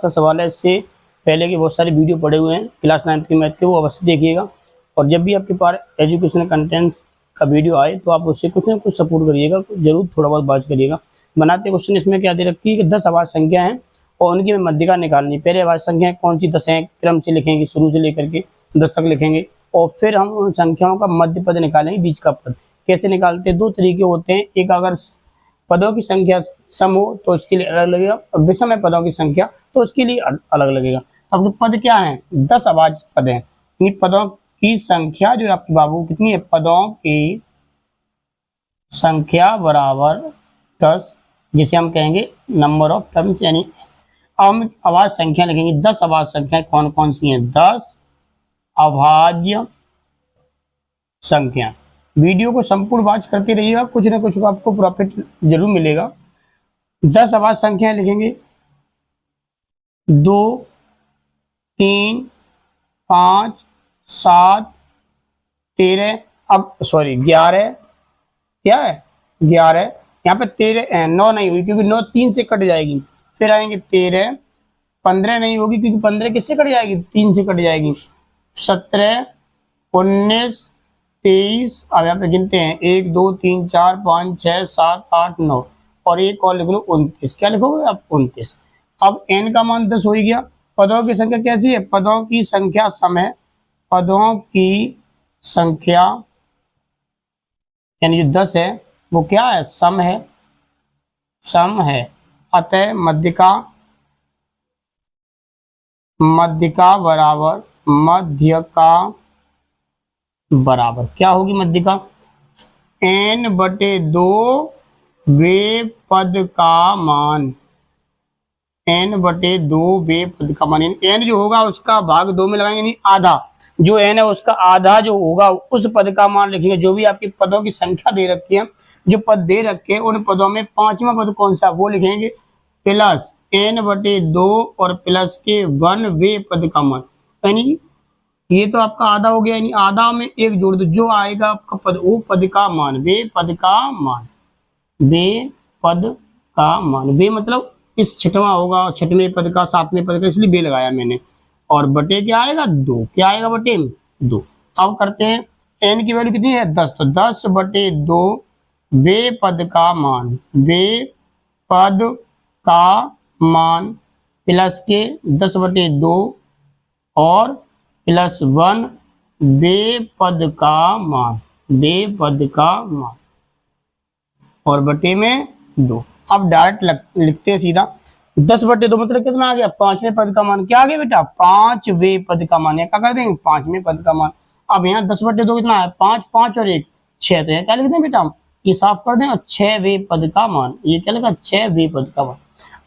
का सवाल है, इससे पहले के बहुत सारे वीडियो पड़े हुए हैं क्लास 9th के मैथ के, वो अवश्य देखिएगा। और जब भी आपके पास एजुकेशनल कंटेंट का वीडियो आए तो आप उससे कुछ ना कुछ सपोर्ट करिएगा, जरूर थोड़ा बहुत बात करिएगा। बनाते क्वेश्चन इसमें क्या दे रखी है कि 10 आवाज संख्या है और उनकी मध्यिका निकालनी। पहले आवाज संख्या कौन सी 10 है, क्रम से लिखेंगे, शुरू से लेकर के 10 तक लिखेंगे और फिर हम उन संख्याओं का मध्य पद निकालेंगे, बीच का पद। कैसे निकालते हैं? दो तरीके होते हैं। एक, अगर पदों की संख्या सम हो तो उसके लिए अलग लगेगा, और विषम है पदों की संख्या तो उसके लिए अलग लगेगा। अब पद क्या है? 10 आवाज पद है। पदों की संख्या जो है आपकी बाबू कितनी है? पदों की संख्या बराबर 10, जिसे हम कहेंगे नंबर ऑफ टर्म्स। यानी हम आवाज संख्या लिखेंगे। 10 आवाज संख्या कौन कौन सी हैं? 10 अभाज्य संख्या। वीडियो को संपूर्ण वाच करते रहिएगा, कुछ ना कुछ आपको प्रॉफिट जरूर मिलेगा। 10 आवाज संख्या लिखेंगे। 2, 3, 5, 7, 13, अब सॉरी 11, क्या है 11, यहाँ पे 13 9 नहीं हुई क्योंकि 9 3 से कट जाएगी। फिर आएंगे 13, 15 नहीं होगी क्योंकि 15 किससे कट जाएगी? 3 से कट जाएगी। 17, 19, 23, अब यहाँ पे गिनते हैं 1 2 3 4 5 6 7 8 9 और एक और लिख लो 29। क्या लिखोगे आप? 29। अब n का मान 10 हो ही गया। पदों की संख्या कैसी है? पदों की संख्या सम है। पदों की संख्या यानी जो 10 है वो क्या है? सम है, सम है। अतः मध्यिका बराबर, मध्यिका बराबर क्या होगी? मध्यिका n/2 वे पद का मान। n/2 वे पद का मान। n जो होगा उसका भाग 2 में लगाएंगे, यानी आधा। जो n है उसका आधा जो होगा उस पद का मान लिखेंगे। जो भी आपकी पदों की संख्या दे रखी है, जो पद दे रखे हैं, उन पदों में 5वां पद कौन सा वो लिखेंगे, प्लस n/2 और प्लस के 1 वे पद का मान। यानी ये तो आपका आधा हो गया, यानी आधा में 1 जोड़ दो, जो आएगा आपका पद वो पद का मान, वे पद का मान, वे पद का मान। वे मतलब इस छठवां होगा, छठवें पद का, 7वें पद का, इसलिए वे लगाया मैंने। और बटे क्या आएगा? 2। क्या आएगा बटे? 2। अब करते हैं n की वैल्यू कितनी है? 10, तो 10/2 वे पद का मान, वे पद का मान प्लस के 10/2 और प्लस 1 वे पद का मान, वे पद का मान और बटे में 2। अब डायरेक्ट लिखते हैं सीधा। 10/2 मतलब कितना आ गया? 5वें पद का मान। क्या आ गया बेटा? 5वें पद का मान। क्या कर देंगे? 5वें पद का मान। अब यहाँ 10/2 कितना है? 5, 5 और 1 6, तो यहाँ क्या लिख दें बेटा? ये साफ कर दें और 6वें पद का मान। ये क्या लिखा? 6वें पद का मान।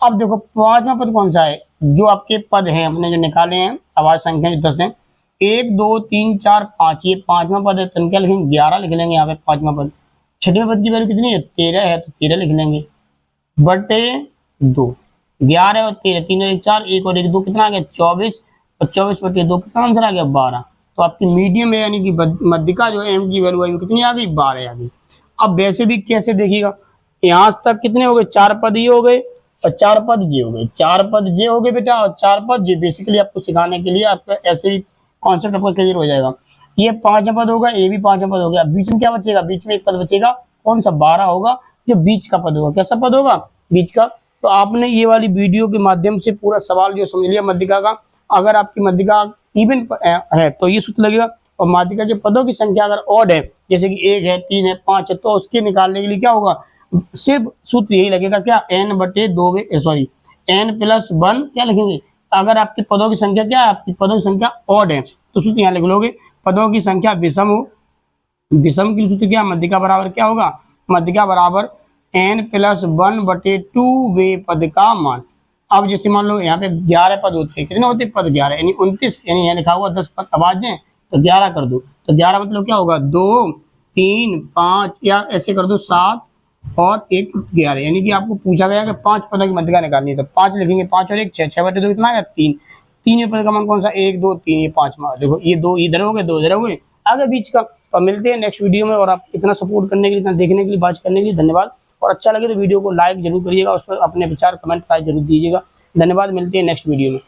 अब देखो 5वां पद कौन सा है? जो आपके पद हैं हमने जो निकाले हैं, आवाज संख्या जो 10 है, 1 2 3 4 5, ये 5वां पद है, तो हम क्या लिखेंगे? 11 लिख लेंगे यहाँ पे 5वां पद। छठवें पद की वैल्यू कितनी है? 13 है, तो 13 लिख लेंगे बटे 2। 11 और 13, 3 और 1 4, 1 और 1 2, कितना आ गया? 24 और 24/2 कितना आंसर आ गया? 12। तो आपकी मीडियम है, यानी कि मध्यिका जो है m की वैल्यू आई वो कितनी आ गई? 12 आ गई। अब वैसे भी कैसे देखिएगा, यहाँ तक कितने हो गए? 4 पद ये हो गए और 4 पद जे हो गए, 4 पद जे हो गए बेटा और 4 पद जे। बेसिकली आपको सिखाने के लिए आपका ऐसे भी कॉन्सेप्ट आपका क्लियर हो जाएगा। ये 5वां पद होगा, ये भी 5वां पद हो गया। बीच में क्या बचेगा? बीच में एक पद बचेगा, कौन सा? 12 होगा, जो बीच का पद होगा। कैसा पद होगा? बीच का। तो आपने ये वाली वीडियो के माध्यम से पूरा सवाल जो समझ लिया मध्यिका का। अगर आपकी मध्यिका इवन है तो ये सूत्र लगेगा, और मध्यिका के पदों की संख्या अगर ऑड है, जैसे कि 1 है, 3 है, 5 है, तो उसके निकालने के लिए क्या होगा? सिर्फ सूत्र यही लगेगा, क्या? n/2 सॉरी n+1 क्या लिखेंगे? अगर आपकी पदों की संख्या क्या है? आपकी पदों की संख्या ऑड है तो सूत्र यहाँ लिख लोगे। पदों की संख्या विषम हो, विषम की सूत्र क्या? मध्यिका बराबर क्या होगा? मध्यिका बराबर n+1/2 वे पद का मान। अब जैसे मान लो यहाँ पे 11 पद होते हैं, कितने होते हैं? पद 11, यानी 29, यानी यहाँ लिखा हुआ 10 पद आवाजें, तो 11 कर दो। तो 11 मतलब क्या होगा? 2 3 5 या ऐसे कर दो 7 और 1 11, यानी कि आपको पूछा गया कि 5 पदों की मध्यिका निकालनी है, तो 5 लिखेंगे, 5 और 1 6, 6/2 कितना आएगा? 3। 3वें पद का मान कौन सा? 1 2 3, ये 5वां। देखो ये 2 इधर हो गए, 2 इधर हो गए, आगे बीच का। तो मिलते हैं नेक्स्ट वीडियो में, और आप इतना सपोर्ट करने के लिए, इतना देखने के लिए, बात करने के लिए धन्यवाद। और अच्छा लगे तो वीडियो को लाइक जरूर करिएगा, उस पर अपने विचार कमेंट राय जरूर दीजिएगा। धन्यवाद, मिलते हैं नेक्स्ट वीडियो में।